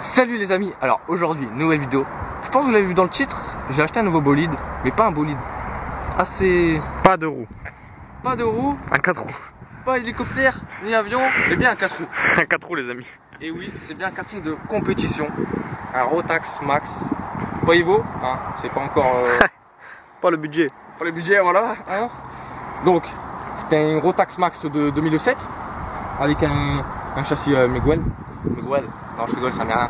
Salut les amis, alors aujourd'hui, nouvelle vidéo. Je pense que vous l'avez vu dans le titre, j'ai acheté un nouveau bolide, mais pas un bolide assez... Pas de roues. Pas de roues, Un 4 roues. pas hélicoptère, ni avion, mais bien un 4 roues. Un 4 roues les amis. Et oui, c'est bien un karting de compétition. Un Rotax Max. Pas Evo, hein, c'est pas encore... Pas le budget. pour le budget, voilà. Hein. Donc, c'était un Rotax Max de 2007, avec un châssis Miguel. Non, je rigole, ça n'a rien.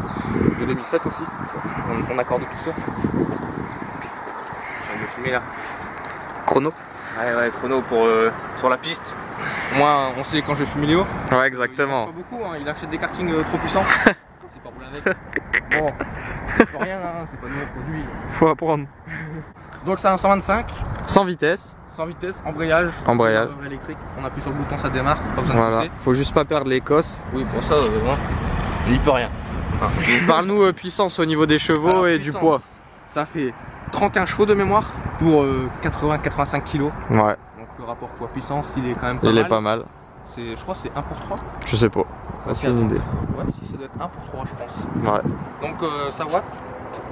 De 2007 aussi. On accorde tout ça. Je vais me filmer là. Chrono. Ouais, chrono pour sur la piste. Au moins, on sait quand je vais fumer Léo. Ouais, exactement. Il pas beaucoup, hein. Il achète des kartings trop puissants. C'est pas rouler avec. Bon, c'est pas rien, hein. C'est pas nouveau produit. Faut apprendre. Donc, c'est un 125. Sans vitesse. Sans vitesse, embrayage. Embrayage. Électrique. On appuie sur le bouton, ça démarre. Pas besoin de Voilà. pousser. Faut juste pas perdre l'Écosse. Oui, pour ça, il peut rien. Parle-nous puissance au niveau des chevaux. Alors, et puissance, du poids. Ça fait 31 chevaux de mémoire pour 80-85 kg. Ouais. Donc le rapport poids-puissance, il est quand même pas Il mal. est pas mal. Je crois que c'est 1 pour 3. Je sais pas. Aucune idée. Ouais, si, ça doit être 1 pour 3, je pense. Ouais. Donc ça watt.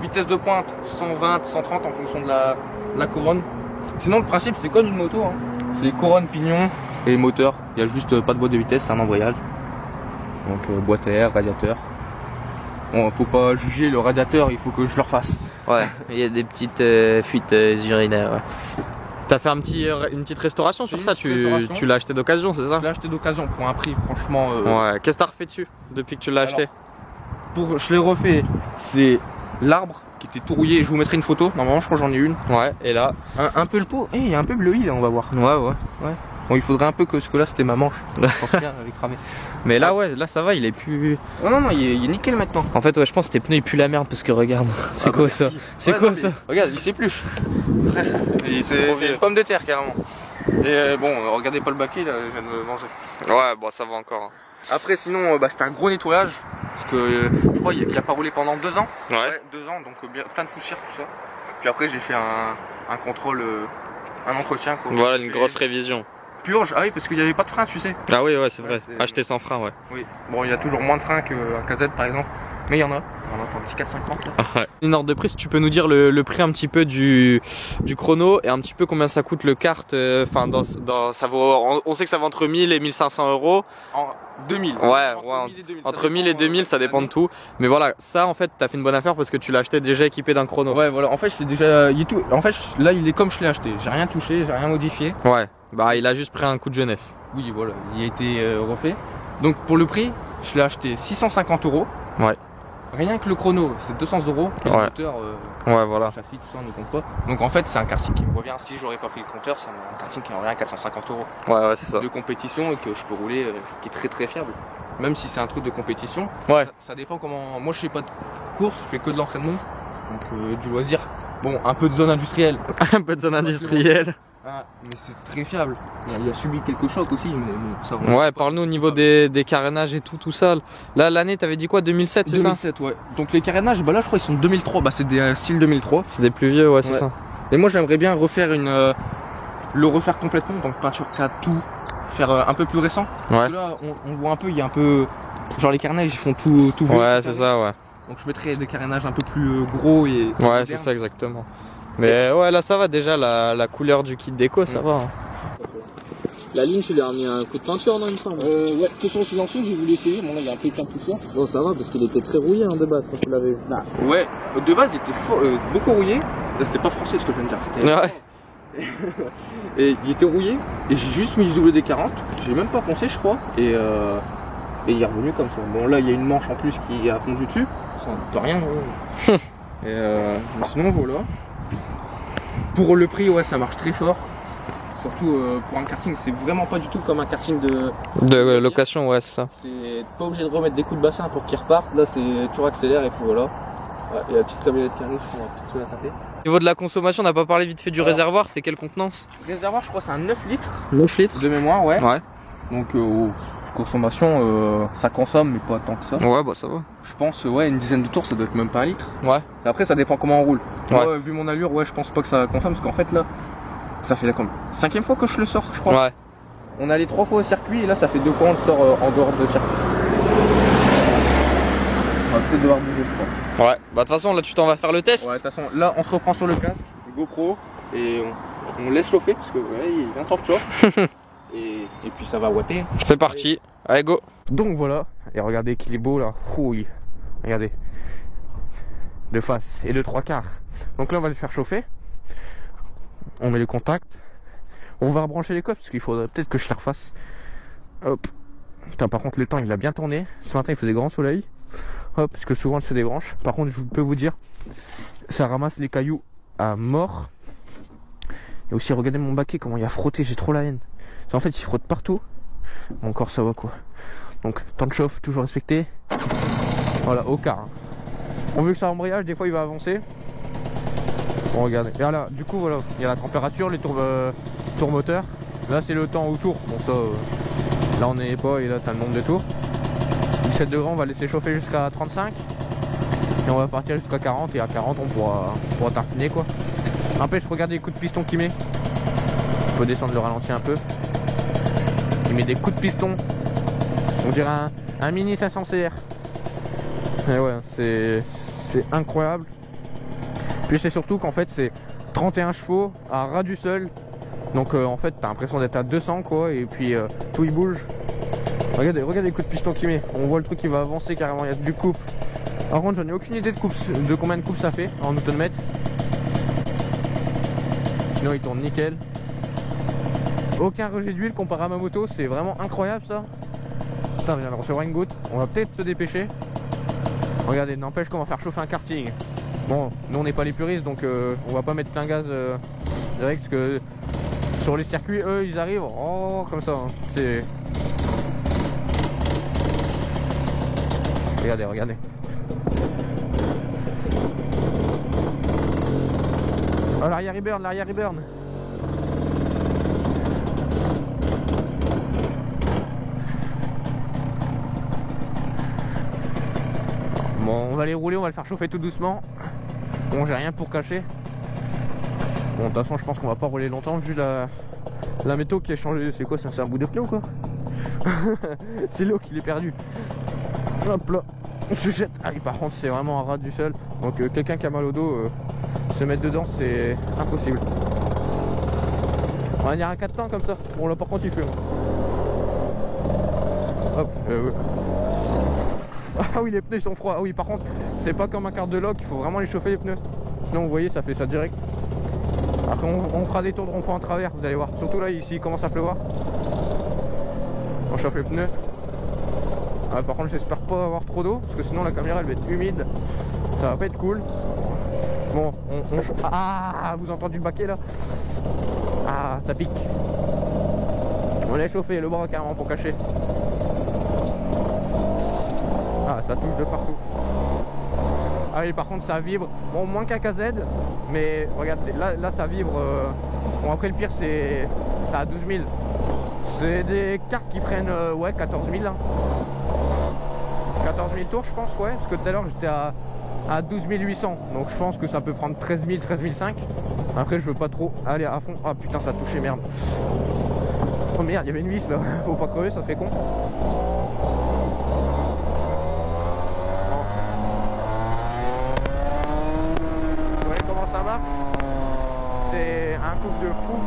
Vitesse de pointe 120, 130 en fonction de la couronne. Sinon, le principe, c'est comme une moto. Hein. C'est couronne, pignon et moteur. Il n'y a juste pas de boîte de vitesse, c'est un embrayage. Donc boîte à air, radiateur. Bon, faut pas juger le radiateur, il faut que je le refasse. Ouais. Il y a des petites fuites urinaires. Ouais. T'as fait une petite restauration sur Une ça. petite restauration. Tu l'as acheté d'occasion, c'est ça? Je l'ai acheté d'occasion pour un prix, franchement. Ouais. Qu'est-ce que t'as refait dessus depuis que tu l'as acheté? Je l'ai refait, c'est l'arbre qui était tout rouillé. Je vous mettrai une photo. Normalement, je crois que j'en ai une. Ouais. Et là? Un peu le pot. Il y a un peu bleui là, on va voir. Ouais. Bon, il faudrait un peu que ce que là, c'était ma manche. Je pense qu'elle avait cramé. Mais là, ouais, là ça va, il est plus. Oh, non, il est nickel maintenant. En fait, ouais, je pense que tes pneus ils puent la merde parce que regarde, c'est quoi ça? C'est quoi ça? Regarde, il s'épluche. C'est une pomme de terre carrément. Et bon, regardez pas le baquet là, je viens de me manger. Ouais, bon, ça va encore. Après, sinon, c'était un gros nettoyage. Parce que je crois qu'il a pas roulé pendant 2 ans. Ouais. 2 ans, donc plein de poussière, tout ça. Puis après, j'ai fait un contrôle, un entretien. Quoi. Voilà, une grosse révision. Purge, ah oui, parce qu'il n'y avait pas de frein, tu sais. Ah oui, ouais, c'est vrai. Ouais, Acheter sans frein, ouais. Oui, bon, il y a toujours moins de freins qu'un KZ par exemple. Mais il y en a. On a un petit 450 là. Ah ouais. Une ordre de prix, si tu peux nous dire le prix un petit peu du chrono et un petit peu combien ça coûte le kart. Enfin, ça vaut, on sait que ça va entre 1000 et 1500 euros. En 2000. Ouais, entre 1000 et 2000, ça dépend de tout. Mais voilà, ça en fait, t'as fait une bonne affaire parce que tu l'as acheté déjà équipé d'un chrono. Ouais, voilà. En fait, j'étais déjà. En fait, là, il est comme je l'ai acheté. J'ai rien touché, j'ai rien modifié. Ouais, bah il a juste pris un coup de jeunesse. Oui, voilà, il a été refait. Donc pour le prix, je l'ai acheté 650 €. Ouais. Rien que le chrono, c'est 200 €. Et le Ouais. moteur, Ouais, voilà. le châssis, tout ça, on ne compte pas. Donc en fait, c'est un karting qui me revient. Si j'aurais pas pris le compteur, c'est un karting qui me revient à 450 € Ouais, c'est ça. de compétition et que je peux rouler, qui est très très fiable. Même si c'est un truc de compétition, Ouais. ça dépend comment. Moi, je fais pas de course, je fais que de l'entraînement, donc du loisir. Bon, un peu de zone industrielle. Un peu de zone industrielle. Ah, mais c'est très fiable. Il a subi quelques chocs aussi, mais bon, ça va. Ouais, parle-nous au niveau des carénages et tout ça. Là, l'année, t'avais dit quoi? 2007, c'est ça? 2007, ouais. Donc les carénages, bah là, je crois qu'ils sont 2003. Bah, c'est des styles 2003. C'est des plus vieux, ouais, c'est Ouais. ça. Et moi, j'aimerais bien refaire le refaire complètement, donc peinture 4, tout, faire un peu plus récent. Ouais. Parce que là, on voit un peu, il y a un peu, genre les carénages, ils font tout vieux. Ouais, c'est ça, ouais. Donc je mettrais des carénages un peu plus gros et. Ouais, c'est ça, exactement. Mais ouais, là, ça va déjà, la couleur du kit déco, ça va. Hein. La ligne, tu lui as remis un coup de peinture, non, il me semble? Ouais, question silencieuse, j'ai voulu essayer. Bon, là, il y a un peu de poussière. Bon, ça va, parce qu'il était très rouillé hein, de base quand tu l'avais vu. Ouais, de base, il était beaucoup rouillé. C'était pas français ce que je viens de dire, c'était. Ouais. Et il était rouillé, et j'ai juste mis du WD-40. J'ai même pas pensé, je crois. Et il est revenu comme ça. Bon, là, il y a une manche en plus qui a fondu dessus. Ça ne coûte rien. Ouais. Mais sinon, voilà. Pour le prix, ouais, ça marche très fort. Surtout pour un karting, c'est vraiment pas du tout comme un karting de location, ouais, c'est ça. C'est pas obligé de remettre des coups de bassin pour qu'il reparte. Là, c'est tu accélères et puis voilà. Ouais, et la petite camionnette qui arrive, on va peut-être se la taper. Au niveau de la consommation, on n'a pas parlé vite fait du réservoir, c'est quelle contenance? Le réservoir, je crois, c'est un 9 litres 9 litres de mémoire, ouais. Ouais. Donc, consommation, ça consomme, mais pas tant que ça. Ouais, bah ça va. Je pense, ouais, une dizaine de tours, ça doit être même pas un litre. Ouais. Et après, ça dépend comment on roule. Ouais. Moi, vu mon allure, ouais, je pense pas que ça consomme, parce qu'en fait, là, ça fait la 5e fois que je le sors, je crois. Ouais. On est allé 3 fois au circuit, et là, ça fait 2 fois on le sort en dehors de circuit. On va peut-être devoir bouger, je crois. Ouais, bah de toute façon là tu t'en vas faire le test. Ouais, de toute façon, là on se reprend sur le casque, GoPro, et on laisse chauffer parce que ouais, il vient trop chauffe. et puis ça va ouater. C'est parti, allez go. Donc voilà, et regardez qu'il est beau là. Oui, regardez. De face et de 3/4. Donc là on va le faire chauffer. On met le contact. On va rebrancher les coques parce qu'il faudrait peut-être que je les refasse. Hop. Putain, par contre le temps il a bien tourné. Ce matin il faisait grand soleil. Hop, parce que souvent elle se débranche. Par contre je peux vous dire, ça ramasse les cailloux à mort. Et aussi regardez mon baquet comment il a frotté, j'ai trop la haine. En fait il frotte partout. Bon, encore ça va quoi. Donc temps de chauffe toujours respecté. Voilà, au quart. On veut que ça embrayage, des fois il va avancer. Bon regardez. Et là, du coup voilà, il y a la température, les tours moteurs. Là c'est le temps au tour. Bon ça là on n'est pas et là t'as le nombre de tours. 17 degrés, on va laisser chauffer jusqu'à 35. Et on va partir jusqu'à 40 et à 40 on pourra tartiner quoi. N'empêche, regardez les coups de piston qu'il met. Il faut descendre le ralenti un peu. Il met des coups de piston. On dirait un mini 500 CR. Et ouais, c'est incroyable. Puis c'est surtout qu'en fait c'est 31 chevaux à ras du sol. Donc en fait t'as l'impression d'être à 200 quoi. Et puis tout il bouge. Regardez les coups de piston qu'il met. On voit le truc qui va avancer carrément, il y a du couple. Par contre j'en ai aucune idée de combien de coupes ça fait en newton-mètre. Sinon il tourne nickel. Aucun rejet d'huile comparé à ma moto, c'est vraiment incroyable ça. Putain, je viens de recevoir une goutte. On va peut-être se dépêcher. Regardez, n'empêche qu'on va faire chauffer un karting. Bon, nous on n'est pas les puristes donc on va pas mettre plein gaz direct parce que sur les circuits, eux ils arrivent comme ça. Hein. C'est. Regardez. Oh, l'arrière il burn. Bon, on va les rouler, on va le faire chauffer tout doucement. Bon, j'ai rien pour cacher. Bon, de toute façon, je pense qu'on va pas rouler longtemps vu la métaux qui a changé. C'est quoi? C'est un bout de pneu ou quoi? C'est l'eau qui l'est perdu. Hop là, on se jette. Ah oui, par contre, c'est vraiment un ras du sol. Donc, quelqu'un qui a mal au dos, se mettre dedans, c'est impossible. On va venir à 4 temps comme ça. Bon, là, par contre, il fume. Hop, Ah oui, les pneus ils sont froids. Ah oui, par contre, c'est pas comme un quart de lock, il faut vraiment les chauffer les pneus. Sinon, vous voyez, ça fait ça direct. Après, on fera des tours de rond-point en travers, vous allez voir. Surtout là, ici, il commence à pleuvoir. On chauffe les pneus. Ah, par contre, j'espère pas avoir trop d'eau, parce que sinon la caméra elle va être humide. Ça va pas être cool. Bon, Ah, vous entendez le baquet là? Ah, ça pique. On a chauffé le bras carrément pour cacher. Ah, ça touche de partout. Ah oui, par contre ça vibre. Bon, moins qu'un KZ, mais regardez, là ça vibre. Bon, après le pire c'est ça à 12 000. C'est des cartes qui prennent ouais 14 000 hein. 14 000 tours je pense, ouais, parce que tout à l'heure j'étais à 12 800, donc je pense que ça peut prendre 13 000, 13 500. Après je veux pas trop aller à fond. Ah putain, ça a touché, merde. Oh merde, il y avait une vis là, faut pas crever, ça serait con. Vous voyez comment ça marche? C'est un couple de fou.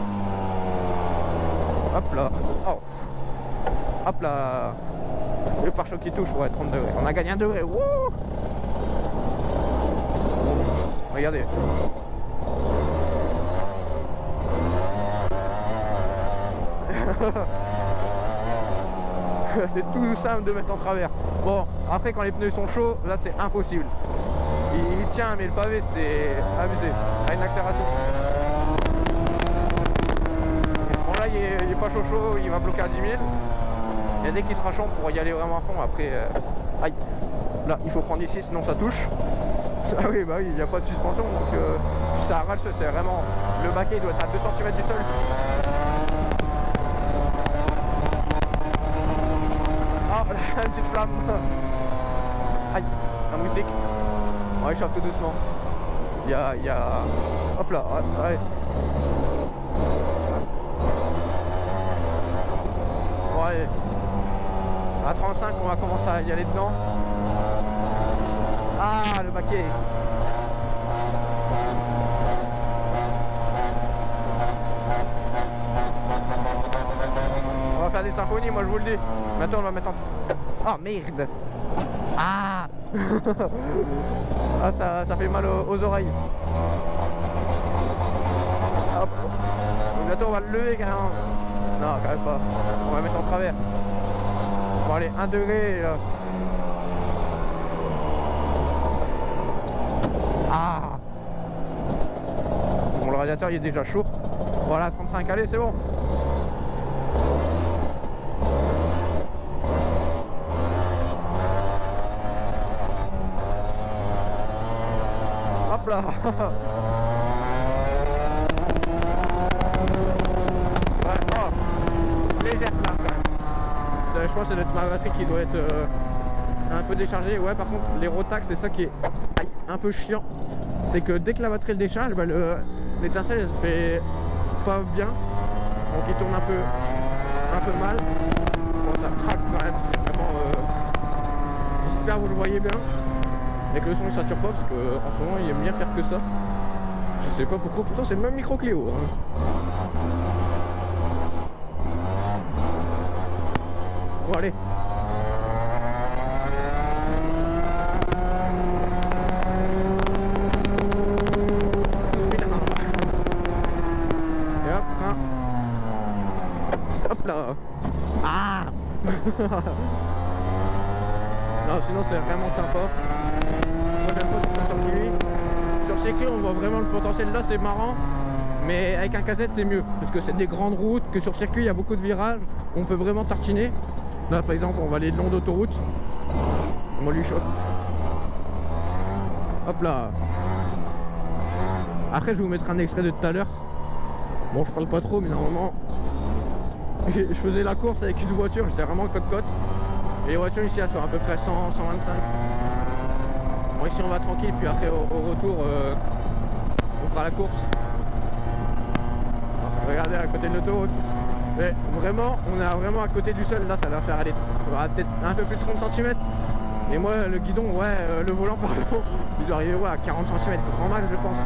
Hop là, oh. Hop là. Le pare-choc qui touche, ouais, 30 degrés. On a gagné 1 degré. Wouh. Regardez. C'est tout simple de mettre en travers. Bon, après quand les pneus sont chauds, là c'est impossible. Il tient, mais le pavé c'est abusé. À une accélération. Bon là il est pas chaud, il va bloquer à 10 000. Et dès qu'il sera chaud pour y aller vraiment à fond. Après, aïe, là il faut prendre ici sinon ça touche. Ah oui, bah oui, il n'y a pas de suspension donc ça arrache, c'est vraiment. Le baquet il doit être à 2 cm du sol. Ah, une petite flamme. Aïe, un moustique. Ouais, je chauffe tout doucement. Il y a. Hop là, ouais. Ouais. À 35 on va commencer à y aller dedans. Ah, le baquet. On va faire des symphonies, moi je vous le dis. Maintenant on va mettre en... Oh merde. Ah. Ah, ça fait mal aux oreilles. Hop. Bientôt on va le lever carrément. Non, quand même pas. On va mettre en travers. Bon allez, 1 degré là. Ah. Bon, le radiateur il est déjà chaud. Voilà, 35, allez c'est bon. Hop là. Ouais, oh, légère flamme quand même. Je pense que ça doit être ma batterie qui doit être un peu déchargée. Ouais, par contre, les rotax, c'est ça qui est un peu chiant. C'est que dès que la batterie elle décharge, bah, l'étincelle elle se fait pas bien. Donc il tourne un peu mal. Bon, ça craque quand même. C'est vraiment. J'espère que vous le voyez bien. Et que le son il sature pas parce qu'en ce moment il aime bien faire que ça. Je sais pas pourquoi, pourtant c'est le même micro Cléo. Hein. Bon allez. Et hop, hein. Hop là. Ah. Non, sinon c'est vraiment sympa. Moi j'aime pas sur circuit. Sur circuit on voit vraiment le potentiel là, c'est marrant. Mais avec un cassette c'est mieux. Parce que c'est des grandes routes, que sur circuit il y a beaucoup de virages. On peut vraiment tartiner. Là par exemple on va aller le long d'autoroute. On lui chauffe. Hop là. Après je vais vous mettre un extrait de tout à l'heure. Bon je parle pas trop mais normalement je faisais la course avec une voiture, j'étais vraiment côte-côte. Et les voitures ici elles sont à peu près 100, 125. Bon ici on va tranquille puis après au retour on fera la course. Alors, regardez à côté de l'autoroute. Mais vraiment on est vraiment à côté du sol, là ça va faire aller peut-être un peu plus de 30 cm. Et moi le guidon, ouais, le volant pardon, il doit arriver ouais, à 40 cm, grand max je pense.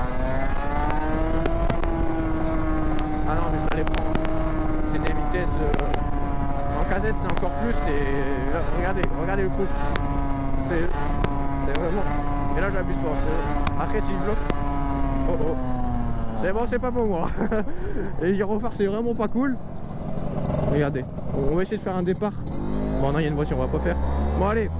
Ah non mais ça les prend. C'est des vitesses en casette c'est encore plus et là, regardez le coup. C'est vraiment. Et là j'abuse pas. Après si je bloque. Oh oh. C'est bon, c'est pas pour moi. Et gyrophare c'est vraiment pas cool. Regardez. On va essayer de faire un départ. Bon non il y a une voiture, on va pas faire. Bon allez.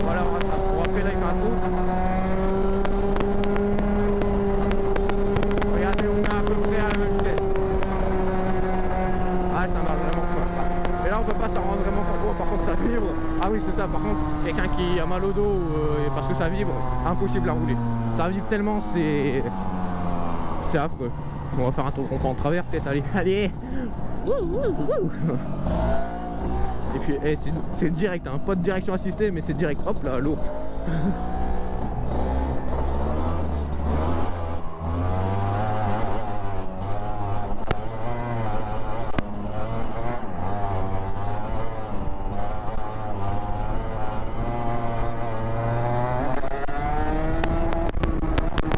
Voilà, on va après là il fait un trou. Regardez, on est à peu près à la même vitesse. Ah ça marche vraiment pas. Mais là on peut pas s'en rendre vraiment compte. Par contre ça vibre. Ah oui c'est ça, par contre quelqu'un qui a mal au dos parce que ça vibre, impossible à rouler. Ça vibre tellement, c'est affreux. On va faire un tour en travers peut-être, allez. Et puis c'est direct, hein. Pas de direction assistée mais c'est direct, hop là, l'eau.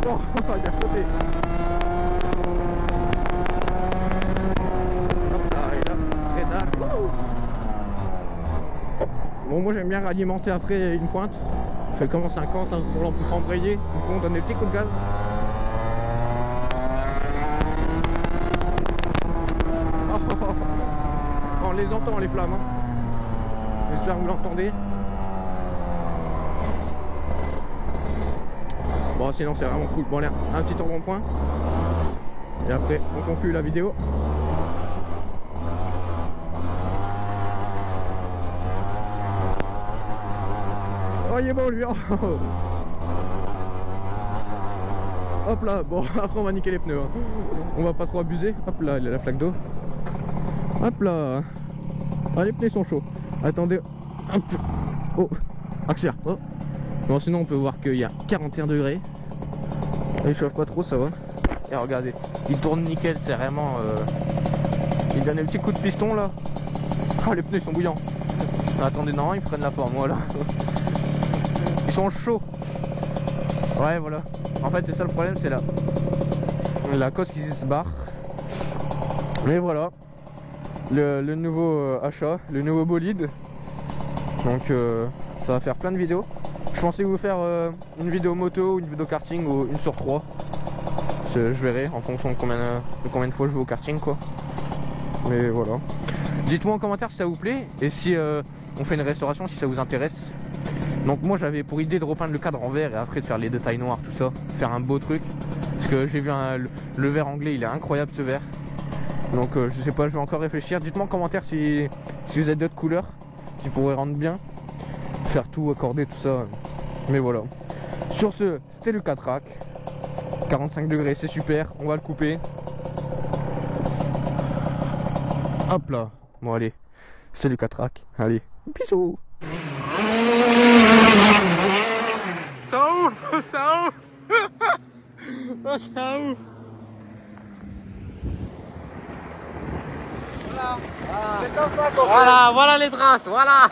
Oh, il a sauté. Hop là, et là, pédale. Bon, moi j'aime bien ralimenter après une pointe. Je fais comme en 50 hein, pour embrayer. Du coup, on donne des petits coups de gaz. On les entend les flammes. Hein. J'espère que vous l'entendez. Bon sinon c'est vraiment cool. Bon allez, un petit tour rond-point. Et après on conclut la vidéo. Oh il est bon lui. Hop là, bon après on va niquer les pneus hein. On va pas trop abuser. Hop là, il y a la flaque d'eau. Hop là. Ah les pneus sont chauds. Attendez un peu. Oh, accélère. Oh. Bon sinon on peut voir qu'il y a 41 degrés. Il chauffe pas trop, ça va. Et regardez, il tourne nickel, c'est vraiment Il donne le petit coup de piston là. Oh, les pneus ils sont bouillants. Attendez, non, ils prennent la forme, voilà. Ils sont chauds. Ouais, voilà. En fait, c'est ça le problème, c'est la cause qui se barre. Mais voilà. Le nouveau achat, le nouveau bolide. Donc, ça va faire plein de vidéos. Je pensais vous faire une vidéo moto, une vidéo karting ou une sur 3. Je verrai en fonction de combien de fois je vais au karting, quoi. Mais voilà. Dites-moi en commentaire si ça vous plaît et si on fait une restauration, si ça vous intéresse. Donc moi j'avais pour idée de repeindre le cadre en vert et après de faire les détails noirs, tout ça, faire un beau truc. Parce que j'ai vu le vert anglais, il est incroyable ce vert. Donc je sais pas, je vais encore réfléchir. Dites-moi en commentaire si vous avez d'autres couleurs qui pourraient rendre bien. Faire tout, accorder tout ça. Mais voilà. Sur ce, c'était le 4-rack. 45 degrés, c'est super, on va le couper. Hop là. Bon allez, c'est le 4-rack. Allez, bisous. Ça ouf, ça ouf. Oh, ça ouf. Voilà. C'est comme ça qu'on fait. Voilà les traces, voilà.